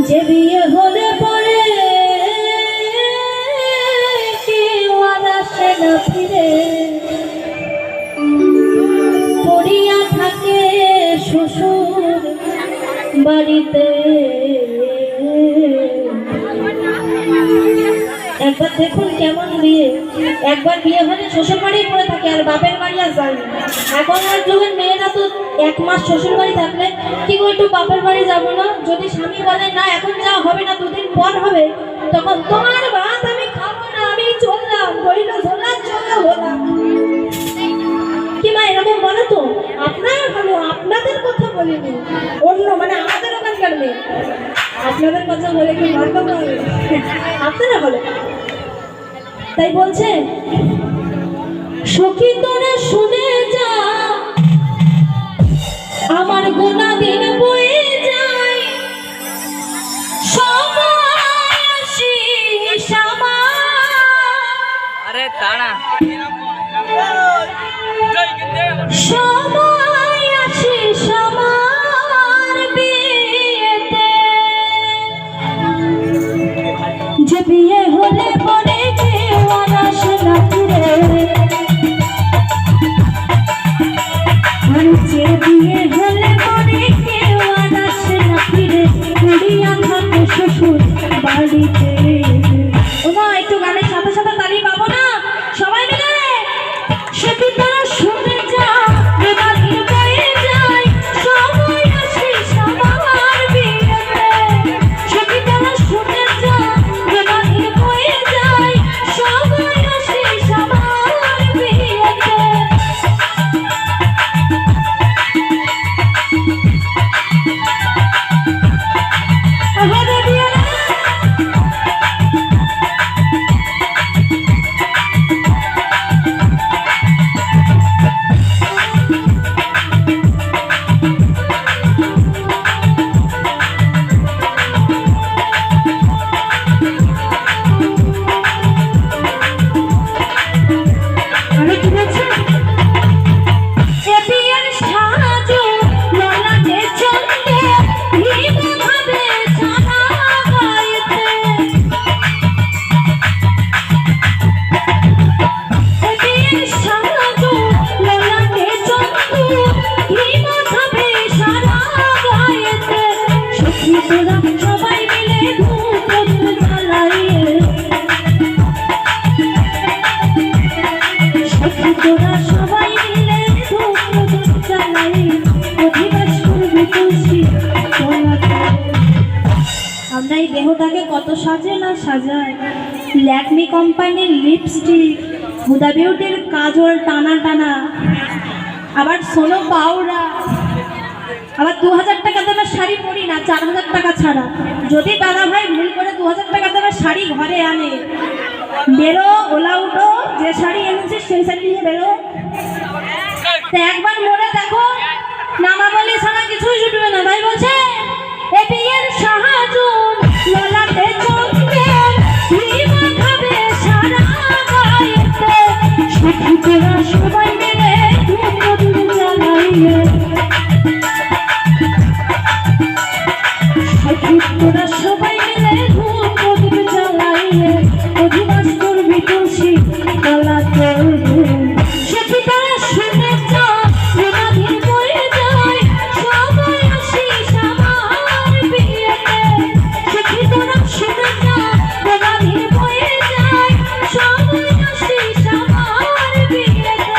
যে বিয়ে হলে পরে কেউ আর আসে না ফিরে, পড়িয়া থাকে শ্বশুর বাড়িতে। একবার দেখুন কেমন বিয়ে, একবার বিয়ে হলে শ্বশুর বাড়ি পড়ে থাকে আর বাপের বাড়ি আর যায় না। এখনকার যুগের মেয়েরা তো 1 মাস শ্বশুর বাড়ি থাকলে কি করে একটু বাপের বাড়ি যাবো না, যদি স্বামী বলে না এখন যাওয়া হবে না 2 দিন পর হবে, তখন তোমার ভাত আমি খাবো না, আমি চললাম, বইটা ঝোলার জন্য হলাম। কি মা এরকম বলো তো? আপনারা ভালো, আপনাদের কথা বলিনি, অন্য মানে আমাদের ওখানকার মেয়ে, আপনাদের কথা বলে কি মারতে পারবে? আপনারা বলে তাই বলছে, সখী তোরা শুনে যা আমার গোনা দিন বয়ে যায়, সময় আসিস আমার। আরে তাড়া সময় আসিস আমার বিয়েতে, যে বিয়ে হলে পরে কেউ আর আসে না ফিরে, যে বিয়ে হলে পরে কেউ আর আসে না ফিরে, পড়িয়া থাকে শ্বশুর বাড়িতে। ওমা একটু গানের সাথে সাথে তালি পাবো না সবাই মিলে? সেটি তারা শুনে যা বেমানির বয়ে যায়, সময় আসিস আমার বিয়েতে, সেটি তারা শুনে যা বেমানির বয়ে যায়, সময় আসিস আমার বিয়েতে। আমাদের বিয়ে আমরা এই দেহটাকে কত সাজে না সাজায়, ল্যাকমি কোম্পানির লিপস্টিক, হুদা বিউটির কাজল টানা টানা, আবার সোনো পাউডার, আবার 2000 টাকা দামের শাড়ি পরি না, 4000 টাকা ছাড়া। যদি দাদা ভাই ভুল করে 2000 টাকা দামের শাড়ি ঘরে আনে, বেরো ওলা উঠো, যে শাড়ি এনেছিস সেই শাড়ি নিয়ে বেরো। তো একবার মনে দেখো, নামাবলি ছাড়া কিছুই ছুটবে না। তাই বলছে এ বিয়ের সাহাযুন ললাটে চন্দন, হিমা খাবে সারা গায়েতে, সখী তোরা সবাই মিলে ধূপ জ্বালাইয়ে, সখী তোরা সবাই মিলে ধূপ জ্বালাইয়ে, অধিবাস করবি তুলসী গলা করবি, সখী তোরা শুনে যা বেমানির বয়ে যায়, সময় আসিস আমার বিয়েতে, সখী তোরা শুনে যা বেমানির বয়ে যায়, সময় আসিস আমার বিয়েতে।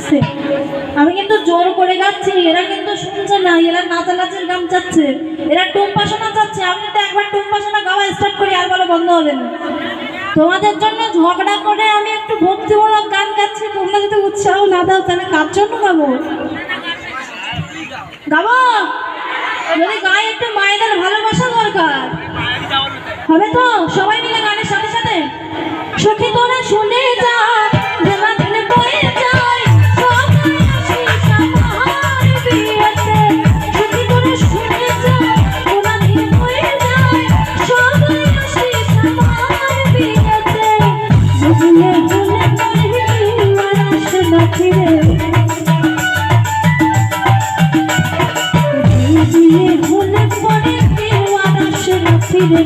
আসছে। আমি কিন্তু জোর করে গাচ্ছি, এরা কিন্তু শুনছে না, এরা নাচানাচির গান চাচ্ছে, এরা টুম্পা শোনা চাচ্ছে। আমি কিন্তু একবার টুম্পা শোনা গাওয়া স্টার্ট করি আর বলো বন্ধ হবে না। তোমাদের জন্য ঝগড়া করে আমি একটু ভক্তিমূলক গান গাচ্ছি, তোমরা যদি উৎসাহ না দাও তাহলে কার জন্য গাবো? গাবো যদি গায়ে একটু মায়েদের ভালোবাসা দরকার হবে তো সবাই মিলে গানের সাথে সাথে সখী তোরা শুনে যা জেলা দিলে বয়ে যায় সবাই আসিস আমার বিয়েতে। সখী তোরা শুনে যা জেলা দিলে বয়ে যায় সবাই আসিস আমার বিয়েতে। বুঝলে ভুলে করবি আর আসে না ফিরে, ভুলে পড়ে কেউ আর আসে না ফিরে।